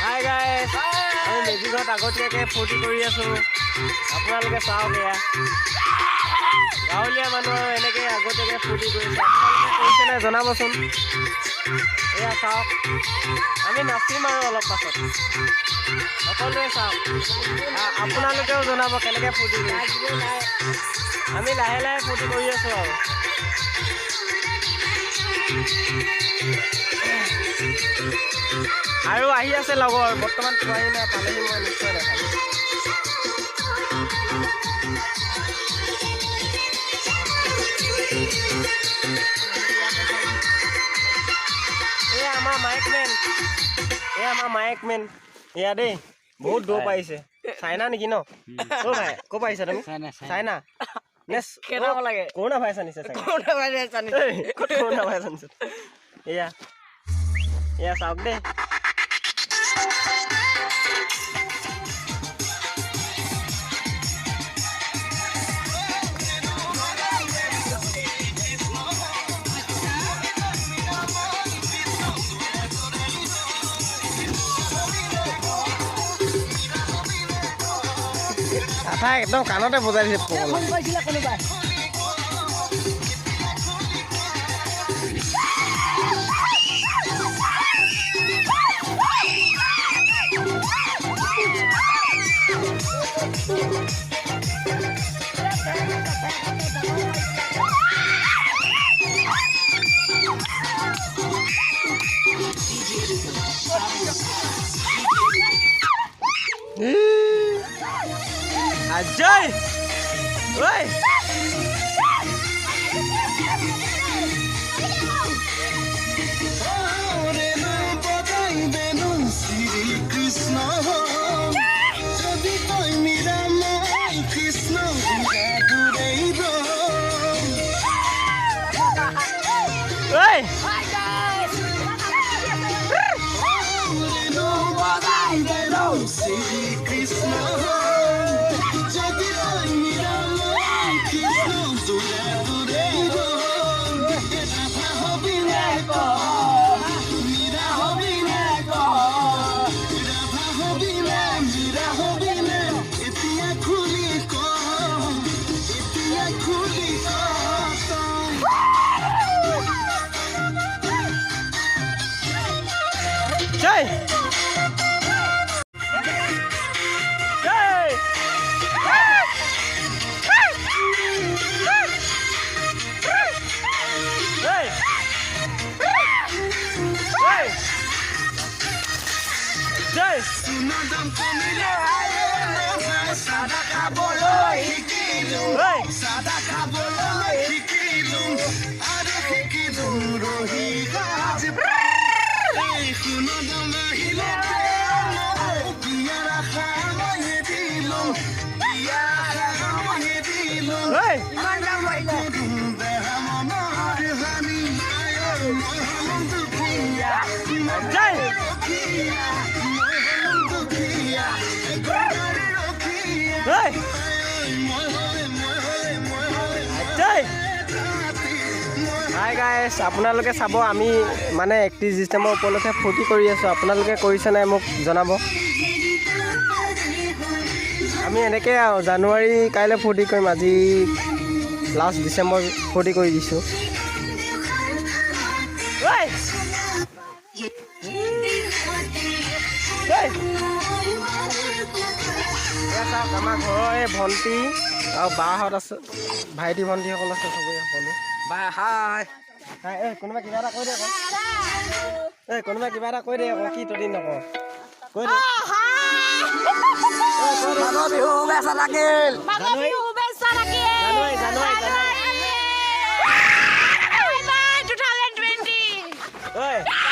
Hi guys আমি মেজিঘৰত আগতীয়াকৈ ফূৰ্তি কৰি আছোঁ আপোনালোকে চাওক এয়া গাঁৱলীয়া মানুহ আৰু এনেকৈ আগতীয়াকৈ ফূৰ্তি কৰিছে আপোনালোকে কৰিছেনে জনাবচোন এয়া চাওক আমি নাচিম আৰু অলপ পাছত সকলোৱে চাওক আপোনালোকেও জনাব কেনেকৈ ফূৰ্তি কৰিছে আমি লাহে লাহে ফূৰ্তি কৰি আছোঁ আৰু আহি আছে লগৰ বৰ্তমান পোৱাহি নাই পালেহি মই নিশ্চয় দেখাম এয়া আমাৰ মাইক মেন এয়া দেই বহুত দূৰ পাৰিছে চাইনা নেকি ন অ' ভাই ক'ৰ পাৰিছা তুমি চাইনা কৰোণা ভাইৰাছ আনিছে কৰোণা ভাইৰাছ আনিছে এয়া চাওক দেই কথা একদম কাণতে বজাই দিছে Ajay! Oi! Oi! Hi guys! Jai! Jai! Jai! Sunadam komile sada kaboloi hikilum sada kaboloi hikilum are hikilum rohi gaj sunadam hile piara khamay dilum piara khamay dilum manda waila hamamar hani ayo mohammed kiya jai Hey! Hi guys, আপোনালোকে চাব আমি মানে 31 ডিসেম্বৰ উপলক্ষে ফূৰ্তি কৰি আছোঁ আপোনালোকে কৰিছে নাই মোক জনাব আমি এনেকৈ জানুৱাৰী কাইলৈ ফূৰ্তি কৰিম আজি লাষ্ট ডিসেম্বৰ ফূৰ্তি কৰি দিছোঁ আমাৰ ঘৰৰ এই ভণ্টি আৰু বাহঁত আছে ভাইটি ভণ্টিসকল আছে চবেই সকলো বাই হাই হাই কোনোবা কিবা এটা কৈ দে আকৌ কোনোবা কিবা এটা কৈ দে আকৌ কি তদি নকওঁ কৈ দে বিহু বেচা লাগিল জানুৱাৰী 2020